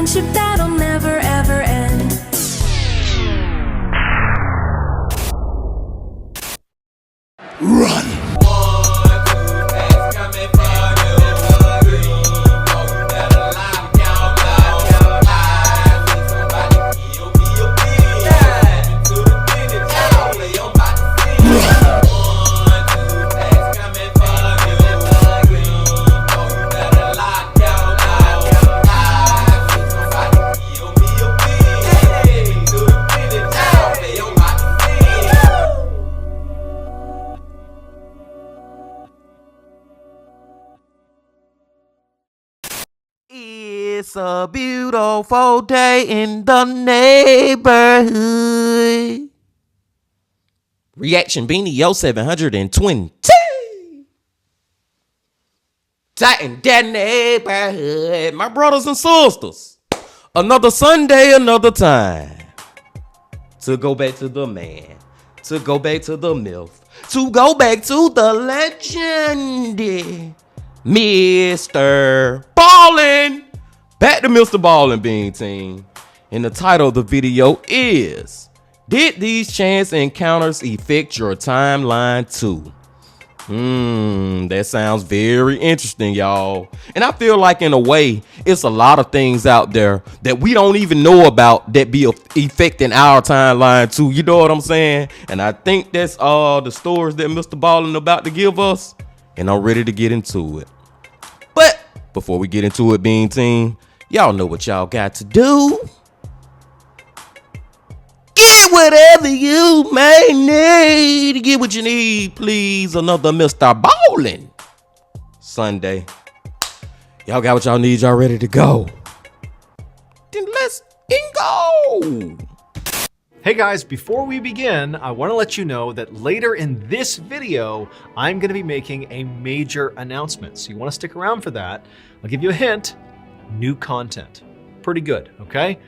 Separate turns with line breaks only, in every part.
friendship that'll never ever end.
Run!
It's a beautiful day in the neighborhood. Reaction Beanie Yo 720. Tighten that neighborhood, my brothers and sisters. Another Sunday, another time. To go back to the man, to go back to the MILF, to go back to the legend, MrBallen. Back to MrBallen Bean Team. And the title of the video is, did these chance encounters affect your timeline too? That sounds very interesting, y'all. And I feel like in a way, it's a lot of things out there that we don't even know about that be affecting our timeline too. You know what I'm saying? And I think that's all the stories that MrBallen about to give us. And I'm ready to get into it. But before we get into it, Bean Team, y'all know what y'all got to do. Get whatever you may need. Get what you need, please. Another MrBallen Sunday. Y'all got what y'all need. Y'all ready to go? Then let's go.
Hey guys, before we begin, I want to let you know that later in this video, I'm going to be making a major announcement. So you want to stick around for that. I'll give you a hint. New content. Pretty good, okay?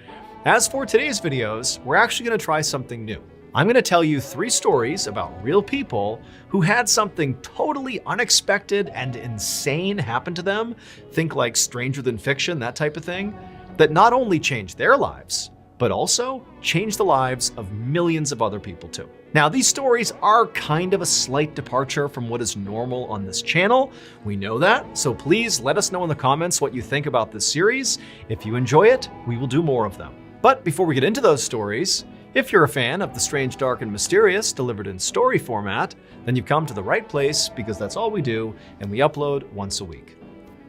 As for today's videos, we're actually going to try something new. I'm going to tell you 3 stories about real people who had something totally unexpected and insane happen to them, think like stranger than fiction, that type of thing, that not only changed their lives, but also changed the lives of millions of other people too. Now, these stories are kind of a slight departure from what is normal on this channel. We know that, so please let us know in the comments what you think about this series. If you enjoy it, we will do more of them. But before we get into those stories, if you're a fan of the strange, dark, and mysterious delivered in story format, then you've come to the right place because that's all we do, and we upload once a week.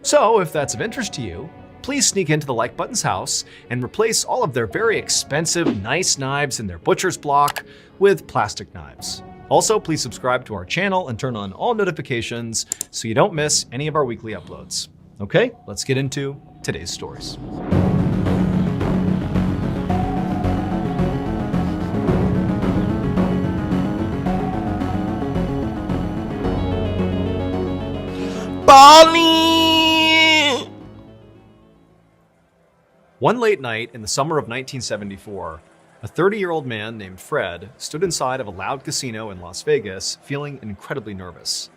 So if that's of interest to you, please sneak into the like button's house and replace all of their very expensive, nice knives in their butcher's block with plastic knives. Also, please subscribe to our channel and turn on all notifications so you don't miss any of our weekly uploads. Okay, let's get into today's stories.
Ballen.
One late night in the summer of 1974, a 30-year-old man named Fred stood inside of a loud casino in Las Vegas, feeling incredibly nervous.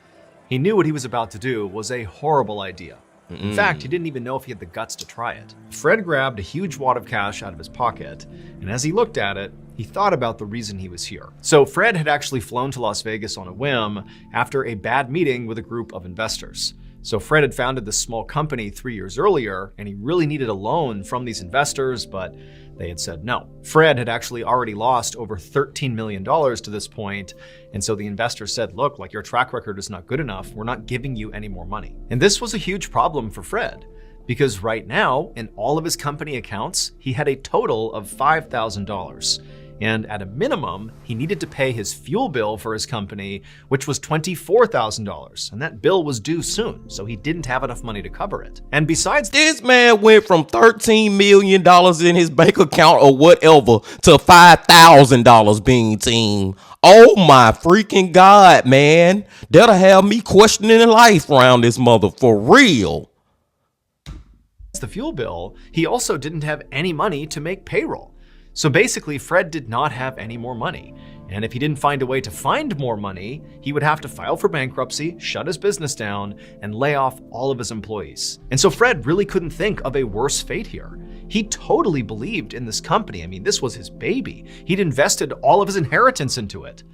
He knew what he was about to do was a horrible idea. In fact, he didn't even know if he had the guts to try it. Fred grabbed a huge wad of cash out of his pocket, and as he looked at it, he thought about the reason he was here. So Fred had actually flown to Las Vegas on a whim after a bad meeting with a group of investors. So Fred had founded this small company 3 years earlier, and he really needed a loan from these investors, but they had said no. Fred had actually already lost over $13 million to this point, and so the investors said, look, like your track record is not good enough, we're not giving you any more money. And this was a huge problem for Fred, because right now, in all of his company accounts, he had a total of $5,000. And at a minimum, he needed to pay his fuel bill for his company, which was $24,000. And that bill was due soon, so he didn't have enough money to cover it. And besides,
this man went from $13 million in his bank account or whatever to $5,000, Bean Team. Oh my freaking God, man. That'll have me questioning life around this mother for real.
the fuel bill, he also didn't have any money to make payroll. So basically, Fred did not have any more money. And if he didn't find a way to find more money, he would have to file for bankruptcy, shut his business down, and lay off all of his employees. And so Fred really couldn't think of a worse fate here. He totally believed in this company. I mean, this was his baby. He'd invested all of his inheritance into it.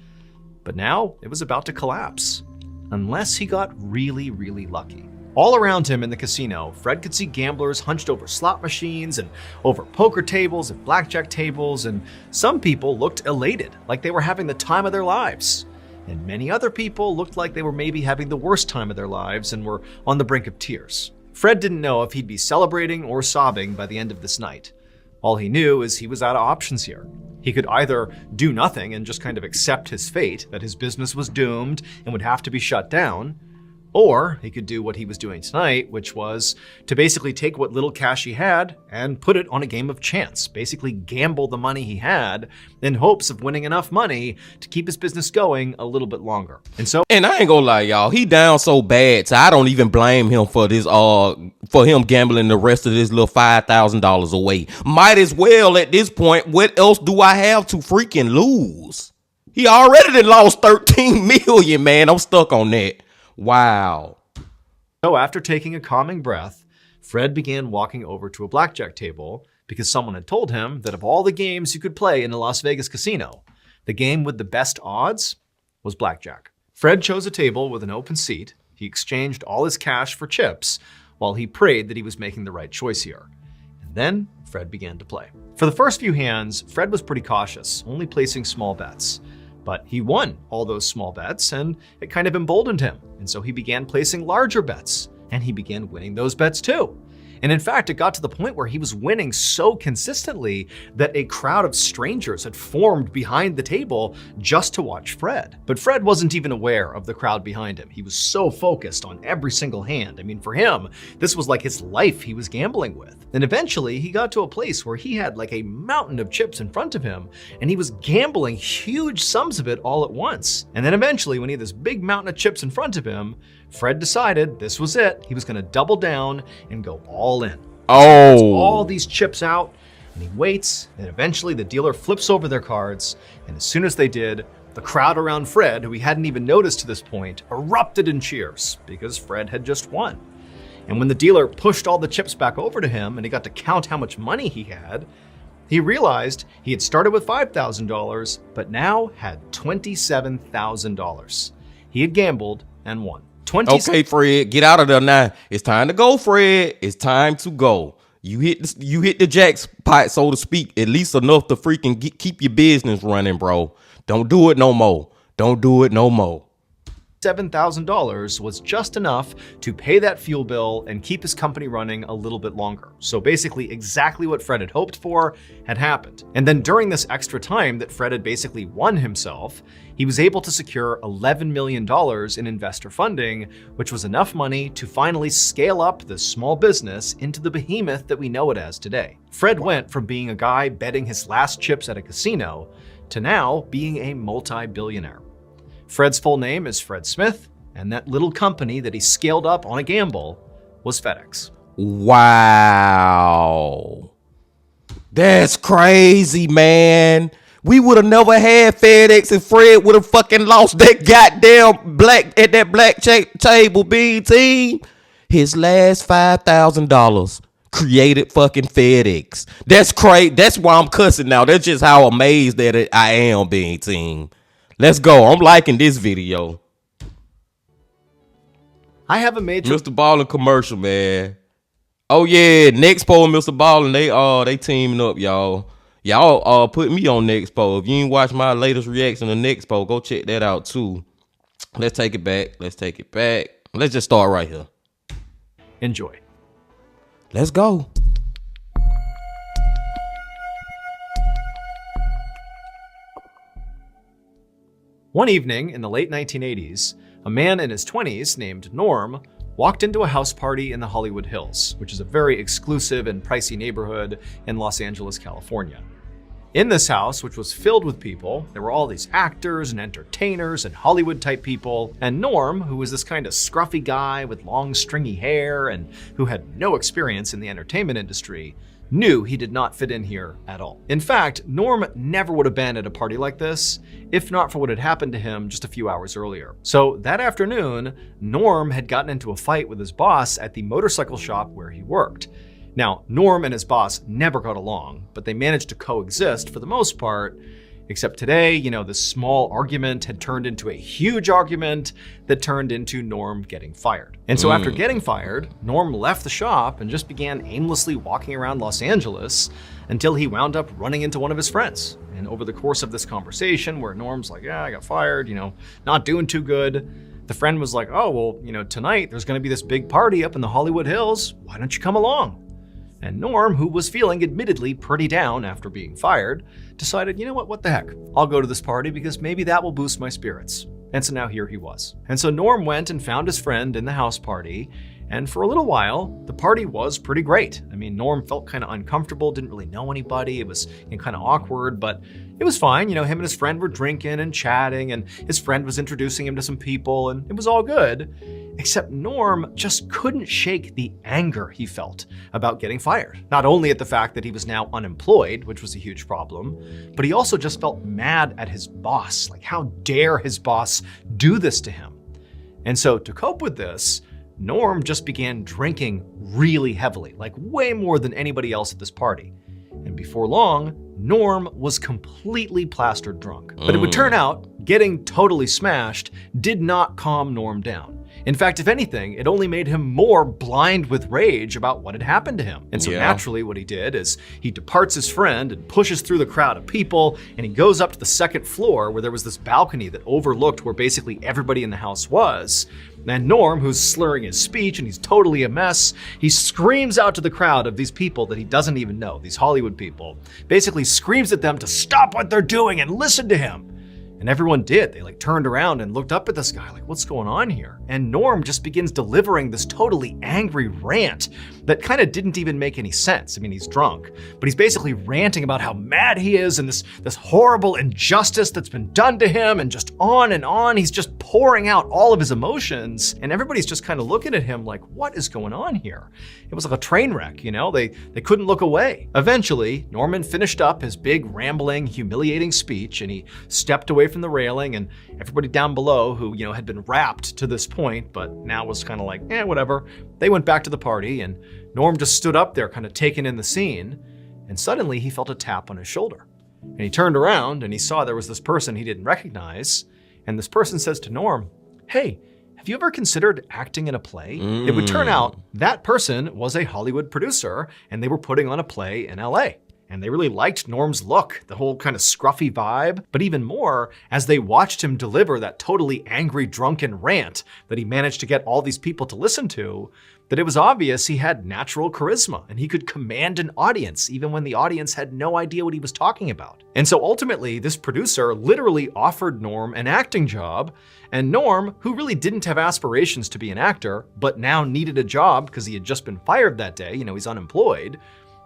But now it was about to collapse, unless he got really, really lucky. All around him in the casino, Fred could see gamblers hunched over slot machines and over poker tables and blackjack tables, and some people looked elated, like they were having the time of their lives. And many other people looked like they were maybe having the worst time of their lives and were on the brink of tears. Fred didn't know if he'd be celebrating or sobbing by the end of this night. All he knew is he was out of options here. He could either do nothing and just kind of accept his fate, that his business was doomed and would have to be shut down, or he could do what he was doing tonight, which was to basically take what little cash he had and put it on a game of chance, basically gamble the money he had in hopes of winning enough money to keep his business going a little bit longer.
And I ain't gonna lie, y'all, he down so bad, so I don't even blame him for this, for him gambling the rest of this little $5,000 away. Might as well at this point, what else do I have to freaking lose? He already done lost 13 million, man. I'm stuck on that. Wow.
So after taking a calming breath, Fred began walking over to a blackjack table because someone had told him that of all the games you could play in a Las Vegas casino, the game with the best odds was blackjack. Fred chose a table with an open seat. He exchanged all his cash for chips while he prayed that he was making the right choice here. And then Fred began to play. For the first few hands, Fred was pretty cautious, only placing small bets. But he won all those small bets, and it kind of emboldened him. And so he began placing larger bets, and he began winning those bets too. And in fact, it got to the point where he was winning so consistently that a crowd of strangers had formed behind the table just to watch Fred. But Fred wasn't even aware of the crowd behind him. He was so focused on every single hand. I mean, for him, this was like his life he was gambling with. And eventually, he got to a place where he had like a mountain of chips in front of him, and he was gambling huge sums of it all at once. And then eventually, when he had this big mountain of chips in front of him, Fred decided this was it. He was going to double down and go all in.
Oh.
So all these chips out, and he waits, and eventually the dealer flips over their cards, and as soon as they did, the crowd around Fred, who he hadn't even noticed to this point, erupted in cheers because Fred had just won. And when the dealer pushed all the chips back over to him and he got to count how much money he had, he realized he had started with $5,000, but now had $27,000. He had gambled and won.
Okay, Fred, get out of there now. It's time to go, Fred. It's time to go. You hit the jackpot, so to speak, at least enough to freaking keep your business running, bro. Don't do it no more. Don't do it no more.
$7,000 was just enough to pay that fuel bill and keep his company running a little bit longer. So basically exactly what Fred had hoped for had happened. And then during this extra time that Fred had basically won himself, he was able to secure $11 million in investor funding, which was enough money to finally scale up this small business into the behemoth that we know it as today. Fred went from being a guy betting his last chips at a casino to now being a multi-billionaire. Fred's full name is Fred Smith, and that little company that he scaled up on a gamble was FedEx.
Wow. That's crazy, man. We would have never had FedEx if Fred would have fucking lost that goddamn black table bean team. His last $5,000 created fucking FedEx. That's crazy. That's why I'm cussing now. That's just how amazed that I am, being team. Let's go. I'm liking this video.
I have a major
MrBallen commercial, man. Oh yeah, Nexpo and MrBallen, they teaming up, y'all. Y'all put me on Nexpo. If you ain't watched my latest reaction to Nexpo, go check that out too. Let's take it back. Let's just start right here.
Enjoy.
Let's go.
One evening in the late 1980s, a man in his 20s named Norm walked into a house party in the Hollywood Hills, which is a very exclusive and pricey neighborhood in Los Angeles, California. In this house, which was filled with people, there were all these actors and entertainers and Hollywood-type people, and Norm, who was this kind of scruffy guy with long stringy hair and who had no experience in the entertainment industry, knew he did not fit in here at all. In fact, Norm never would have been at a party like this if not for what had happened to him just a few hours earlier. So that afternoon, Norm had gotten into a fight with his boss at the motorcycle shop where he worked. Now, Norm and his boss never got along, but they managed to coexist for the most part. Except today, this small argument had turned into a huge argument that turned into Norm getting fired. And so after getting fired, Norm left the shop and just began aimlessly walking around Los Angeles until he wound up running into one of his friends. And over the course of this conversation where Norm's like, yeah, I got fired, not doing too good, the friend was like, oh, well, tonight there's going to be this big party up in the Hollywood Hills. Why don't you come along? And Norm, who was feeling admittedly pretty down after being fired, decided, you know what the heck? I'll go to this party because maybe that will boost my spirits. And so now here he was. And so Norm went and found his friend in the house party. And for a little while, the party was pretty great. I mean, Norm felt kind of uncomfortable, didn't really know anybody. It was kind of awkward, but it was fine. Him and his friend were drinking and chatting, and his friend was introducing him to some people, and it was all good. Except Norm just couldn't shake the anger he felt about getting fired. Not only at the fact that he was now unemployed, which was a huge problem, but he also just felt mad at his boss. Like, how dare his boss do this to him? And so to cope with this, Norm just began drinking really heavily, like way more than anybody else at this party. And before long, Norm was completely plastered drunk. But it would turn out, getting totally smashed did not calm Norm down. In fact, if anything, it only made him more blind with rage about what had happened to him. And so naturally what he did is he departs his friend and pushes through the crowd of people, and he goes up to the second floor where there was this balcony that overlooked where basically everybody in the house was. And Norm, who's slurring his speech and he's totally a mess, he screams out to the crowd of these people that he doesn't even know, these Hollywood people, basically screams at them to stop what they're doing and listen to him. And everyone did. They turned around and looked up at this guy like, what's going on here? And Norm just begins delivering this totally angry rant that kind of didn't even make any sense. I mean, he's drunk, but he's basically ranting about how mad he is and this horrible injustice that's been done to him, and just on and on. He's just pouring out all of his emotions, and everybody's just kind of looking at him like, what is going on here? It was like a train wreck, They couldn't look away. Eventually, Norman finished up his big, rambling, humiliating speech, and he stepped away from the railing, and everybody down below who, had been wrapped to this point, but now was kind of like, whatever. They went back to the party, and Norm just stood up there kind of taking in the scene, and suddenly he felt a tap on his shoulder. And he turned around and he saw there was this person he didn't recognize, and this person says to Norm, hey, have you ever considered acting in a play? It would turn out that person was a Hollywood producer, and they were putting on a play in LA. And they really liked Norm's look, the whole kind of scruffy vibe, but even more as they watched him deliver that totally angry, drunken rant that he managed to get all these people to listen to, that it was obvious he had natural charisma and he could command an audience even when the audience had no idea what he was talking about. And so ultimately, this producer literally offered Norm an acting job, and Norm, who really didn't have aspirations to be an actor, but now needed a job because he had just been fired that day, he's unemployed,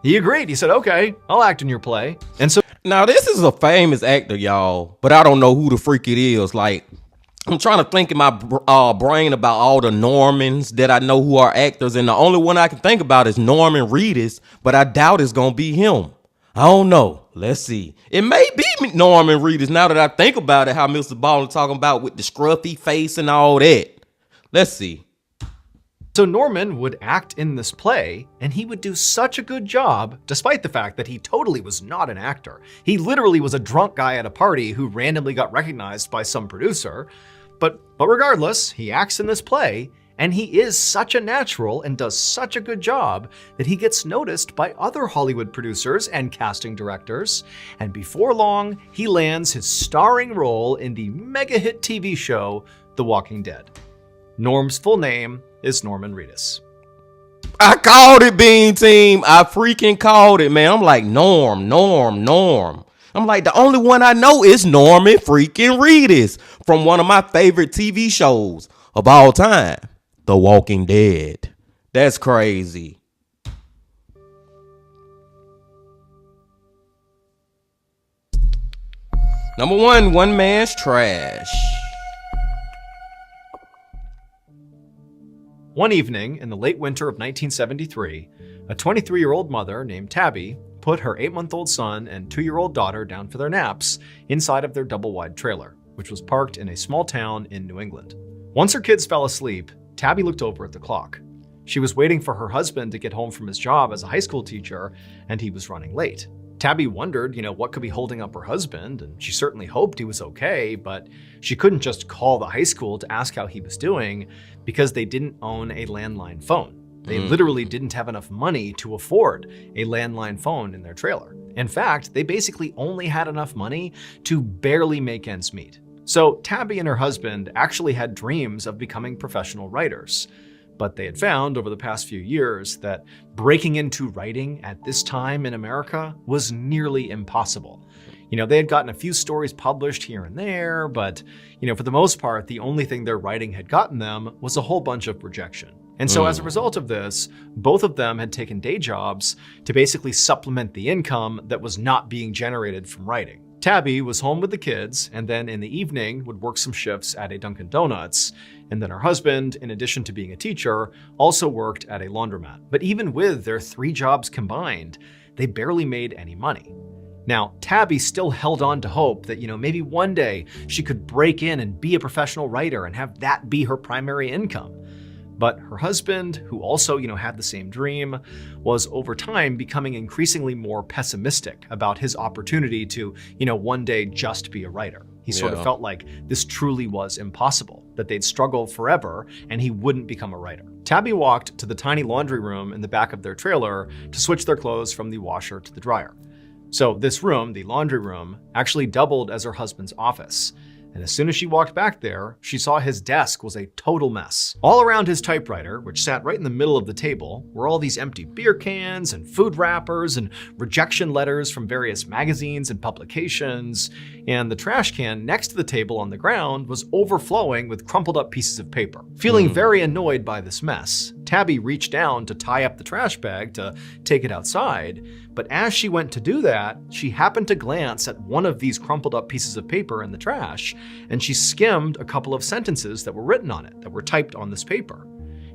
he agreed. He said, okay, I'll act in your play. And so
now this is a famous actor, y'all, but I don't know who the freak it is. Like, I'm trying to think in my brain about all the Normans that I know who are actors, and the only one I can think about is Norman Reedus, but I doubt it's gonna be him. I don't know. Let's see. It may be Norman Reedus now that I think about it, how MrBallen talking about with the scruffy face and all that. Let's see.
So Norman would act in this play, and he would do such a good job, despite the fact that he totally was not an actor. He literally was a drunk guy at a party who randomly got recognized by some producer. But regardless, he acts in this play, and he is such a natural and does such a good job that he gets noticed by other Hollywood producers and casting directors. And before long, he lands his starring role in the mega hit TV show, The Walking Dead. Norm's full name is Norman Reedus.
I called it, Bean Team. I freaking called it, man. I'm like, Norm. I'm like, the only one I know is Norman freaking Reedus from one of my favorite TV shows of all time, The Walking Dead. That's crazy. Number one man's trash.
One evening in the late winter of 1973, a 23-year-old mother named Tabby put her 8-month-old son and 2-year-old daughter down for their naps inside of their double-wide trailer, which was parked in a small town in New England. Once her kids fell asleep, Tabby looked over at the clock. She was waiting for her husband to get home from his job as a high school teacher, and he was running late. Tabby wondered, what could be holding up her husband, and she certainly hoped he was okay, but she couldn't just call the high school to ask how he was doing because they didn't own a landline phone. They literally didn't have enough money to afford a landline phone in their trailer. In fact, they basically only had enough money to barely make ends meet. So Tabby and her husband actually had dreams of becoming professional writers. But they had found over the past few years that breaking into writing at this time in America was nearly impossible. They had gotten a few stories published here and there, but, for the most part, the only thing their writing had gotten them was a whole bunch of rejection. And so as a result of this, both of them had taken day jobs to basically supplement the income that was not being generated from writing. Tabby was home with the kids, and then in the evening would work some shifts at a Dunkin' Donuts. And then her husband, in addition to being a teacher, also worked at a laundromat. But even with their 3 jobs combined, they barely made any money. Now, Tabby still held on to hope that, maybe one day she could break in and be a professional writer and have that be her primary income. But her husband, who also, had the same dream, was over time becoming increasingly more pessimistic about his opportunity to, one day just be a writer. He sort of felt like this truly was impossible, that they'd struggle forever and he wouldn't become a writer. Tabby walked to the tiny laundry room in the back of their trailer to switch their clothes from the washer to the dryer. So this room, the laundry room, actually doubled as her husband's office. And as soon as she walked back there, she saw his desk was a total mess. All around his typewriter, which sat right in the middle of the table, were all these empty beer cans and food wrappers and rejection letters from various magazines and publications. And the trash can next to the table on the ground was overflowing with crumpled up pieces of paper. Feeling very annoyed by this mess, Tabby reached down to tie up the trash bag to take it outside. But as she went to do that, she happened to glance at one of these crumpled up pieces of paper in the trash, and she skimmed a couple of sentences that were written on it, that were typed on this paper.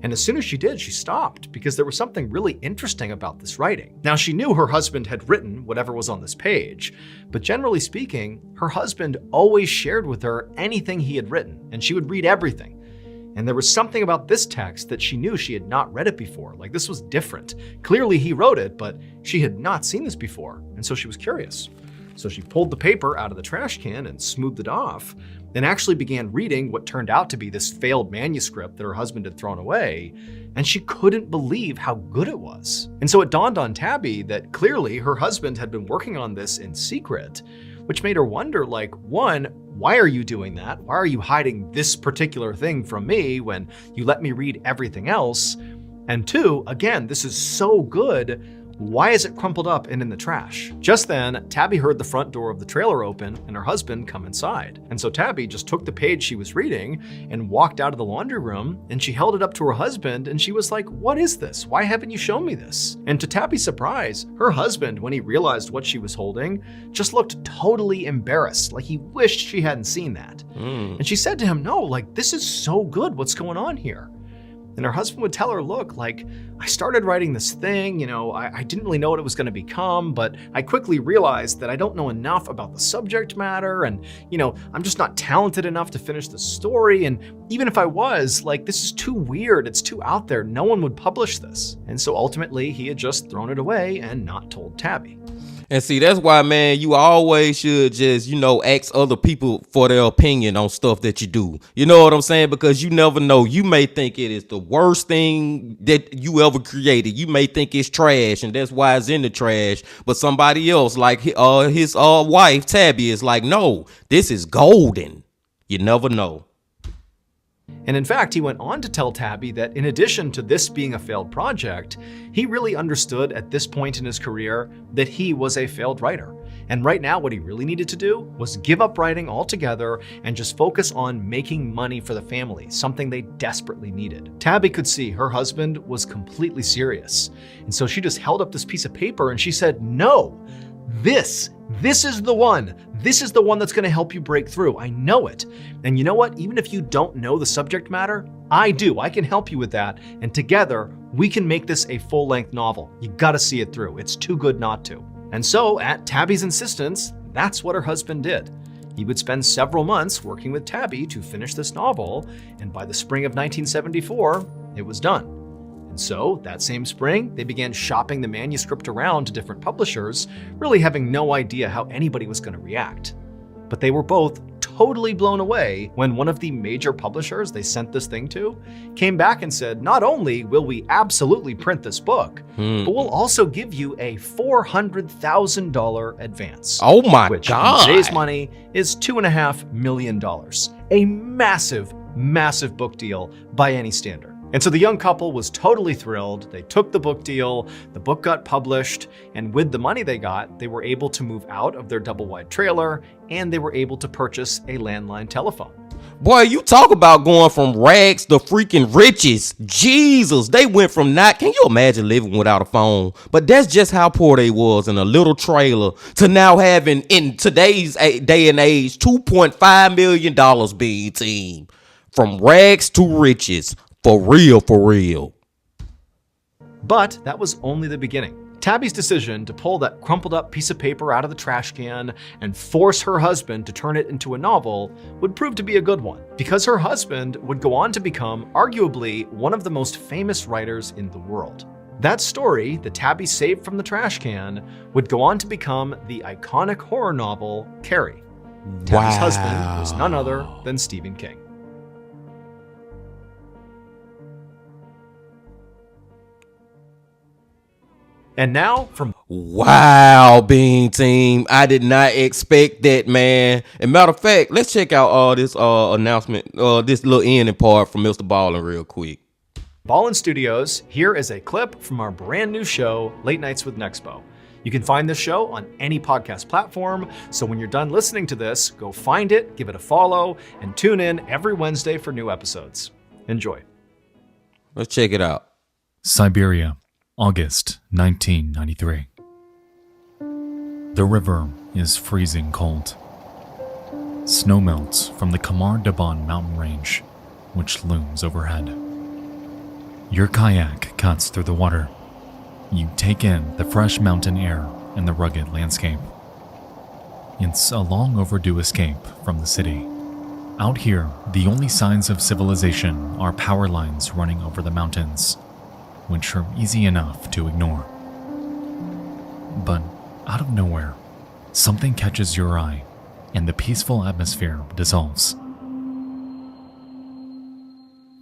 And as soon as she did, she stopped because there was something really interesting about this writing. Now, she knew her husband had written whatever was on this page, but generally speaking, her husband always shared with her anything he had written, and she would read everything. And there was something about this text that she knew she had not read it before. Like, this was different. Clearly he wrote it, but she had not seen this before, and so she was curious. So she pulled the paper out of the trash can and smoothed it off, and actually began reading what turned out to be this failed manuscript that her husband had thrown away, and she couldn't believe how good it was. And so it dawned on Tabby that clearly her husband had been working on this in secret, which made her wonder, like, one, why are you doing that? Why are you hiding this particular thing from me when you let me read everything else? And two, again, this is so good. Why is it crumpled up and in the trash? Just then, Tabby heard the front door of the trailer open and her husband come inside. And so Tabby just took the page she was reading and walked out of the laundry room, and she held it up to her husband and she was like, "What is this? Why haven't you shown me this?" And to Tabby's surprise, her husband, when he realized what she was holding, just looked totally embarrassed, like he wished she hadn't seen that. And she said to him, "No, like, this is so good. What's going on here?" And her husband would tell her, "Look, like, I started writing this thing, I didn't really know what it was going to become, but I quickly realized that I don't know enough about the subject matter, and, I'm just not talented enough to finish the story, and even if I was, like, this is too weird, it's too out there, no one would publish this." And so ultimately, he had just thrown it away and not told Tabby.
And see, that's why, man, you always should just, ask other people for their opinion on stuff that you do. You know what I'm saying? Because you never know. You may think it is the worst thing that you ever created. You may think it's trash, and that's why it's in the trash. But somebody else, like his wife, Tabby, is like, "No, this is golden." You never know.
And in fact, he went on to tell Tabby that in addition to this being a failed project, he really understood at this point in his career that he was a failed writer. And right now, what he really needed to do was give up writing altogether and just focus on making money for the family, something they desperately needed. Tabby could see her husband was completely serious. And so she just held up this piece of paper and she said, "No, This is the one. This is the one that's going to help you break through. I know it. And you know what? Even if you don't know the subject matter, I do. I can help you with that. And together, we can make this a full-length novel. You got to see it through. It's too good not to. And so, at Tabby's insistence, that's what her husband did. He would spend several months working with Tabby to finish this novel, and by the spring of 1974, it was done. And so, that same spring, they began shopping the manuscript around to different publishers, really having no idea how anybody was going to react. But they were both totally blown away when one of the major publishers they sent this thing to came back and said, not only will we absolutely print this book, but we'll also give you a $400,000 advance.
Oh my
which
God.
in today's money is $2.5 million. A massive, massive book deal by any standard. And so the young couple was totally thrilled. They took the book deal, the book got published, and with the money they got, they were able to move out of their double-wide trailer, and they were able to purchase a landline telephone.
Boy, you talk about going from rags to freaking riches. Jesus, they went from not, can you imagine living without a phone? But that's just how poor they was in a little trailer to now having, in today's day and age, $2.5 million being team. From rags to riches. For real, for real.
But that was only the beginning. Tabby's decision to pull that crumpled up piece of paper out of the trash can and force her husband to turn it into a novel would prove to be a good one, because her husband would go on to become arguably one of the most famous writers in the world. That story, that Tabby saved from the trash can, would go on to become the iconic horror novel Carrie. Tabby's husband was none other than Stephen King. And now from
Wow, Bean Team. I did not expect that, man. And matter of fact, let's check out this announcement, this little ending part from MrBallen real quick.
Ballen Studios, here is a clip from our brand new show, Late Nights with Nexpo. You can find this show on any podcast platform, so when you're done listening to this, go find it, give it a follow, and tune in every Wednesday for new episodes. Enjoy.
Let's check it out.
Siberia, August 1993. The river is freezing cold. Snow melts from the Kamar Daban mountain range, which looms overhead. Your kayak cuts through the water. You take in the fresh mountain air and the rugged landscape. It's a long overdue escape from the city. Out here, the only signs of civilization are power lines running over the mountains, which are easy enough to ignore. But out of nowhere, something catches your eye, and the peaceful atmosphere dissolves.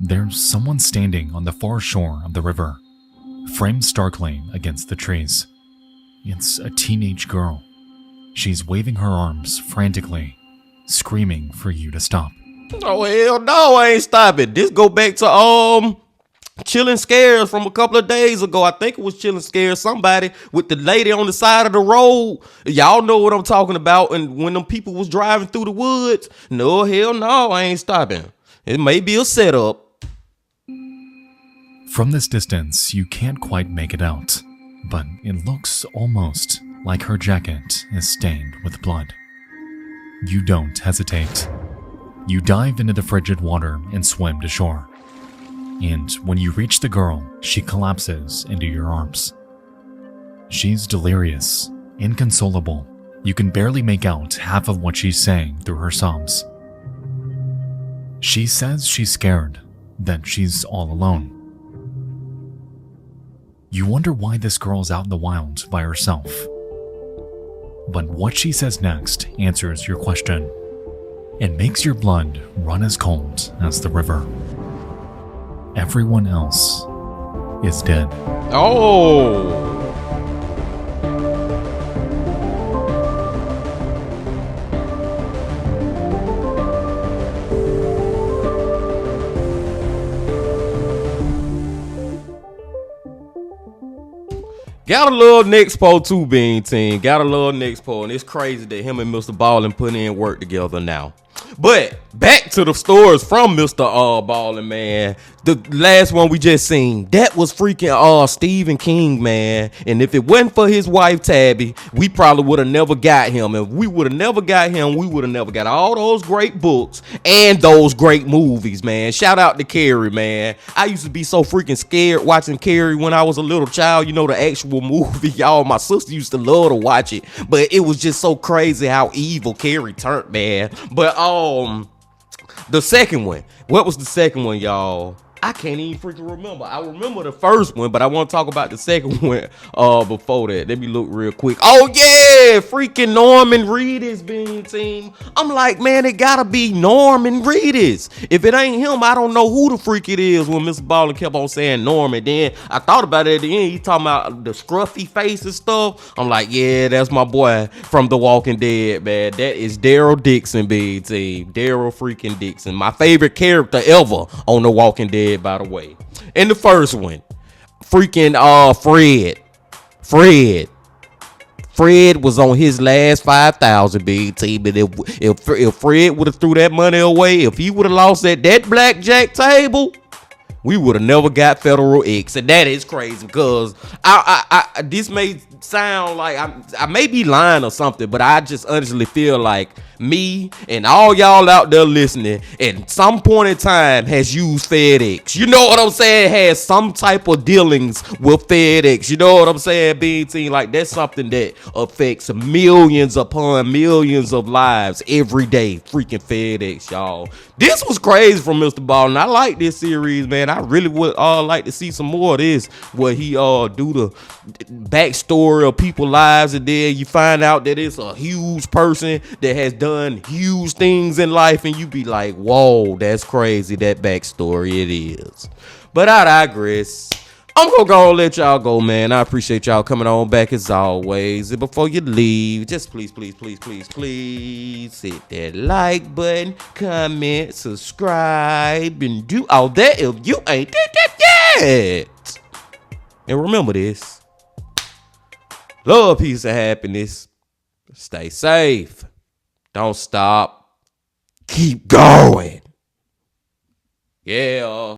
There's someone standing on the far shore of the river, framed starkly against the trees. It's a teenage girl. She's waving her arms frantically, screaming for you to stop.
Oh, hell no, I ain't stopping. This go back to, Chilling Scares from a couple of days ago. I think it was Chilling Scares. Somebody with the lady on the side of the road. Y'all know what I'm talking about. And when them people was driving through the woods. No, hell no, I ain't stopping. It may be a setup.
From this distance, you can't quite make it out, but it looks almost like her jacket is stained with blood. You don't hesitate. You dive into the frigid water and swim to shore. And when you reach the girl, she collapses into your arms. She's delirious, inconsolable. You can barely make out half of what she's saying through her sobs. She says she's scared, that she's all alone. You wonder why this girl's out in the wild by herself. But what she says next answers your question. It makes your blood run as cold as the river. Everyone else is dead.
Oh. Got a little Nexpo too, Bean Team. Got a little Nexpo, and it's crazy that him and MrBallen putting in work together now. But back to the stories from Mr. Ballen, man. The last one we just seen, that was freaking Stephen King, man. And if it wasn't for his wife Tabby, we probably would have never got him. And we would have never got him. We would have never got all those great books and those great movies, man. Shout out to Carrie, man. I used to be so freaking scared watching Carrie when I was a little child. You know, the actual movie, y'all. My sister used to love to watch it, but it was just so crazy how evil Carrie turned, man. But the second one. What was the second one, y'all? I can't even freaking remember. I remember the first one, but I want to talk about the second one before that. Let me look real quick. Oh, yeah. Freaking Norman Reedus being team. I'm like, man, it got to be Norman Reedus. If it ain't him, I don't know who the freak it is when Mr. Ballen kept on saying Norman. Then I thought about it at the end. He talking about the scruffy face and stuff. I'm like, yeah, that's my boy from The Walking Dead, man. That is Daryl Dixon being team. Daryl freaking Dixon. My favorite character ever on The Walking Dead, by the way. In the first one, freaking Fred was on his last 5,000 BT, but if Fred would have threw that money away, if he would have lost at that blackjack table, we would have never got Federal X. And that is crazy because I this may sound like I may be lying or something, but I just honestly feel like me and all y'all out there listening at some point in time has used FedEx. You know what I'm saying? Has some type of dealings with FedEx. You know what I'm saying? Being team, like that's something that affects millions upon millions of lives every day. Freaking FedEx, y'all. This was crazy from Mr. Ballen. I like this series, man. I really would like to see some more of this, where he do the backstory of people's lives, and then you find out that it's a huge person that has done huge things in life, and you be like, whoa, that's crazy, that backstory it is. But I digress. I'm gonna go and let y'all go, man. I appreciate y'all coming on back as always. And before you leave, just please hit that like button, comment, subscribe, and do all that if you ain't did that yet. And remember this: love, peace, and happiness. Stay safe. Don't stop. Keep going. Yeah.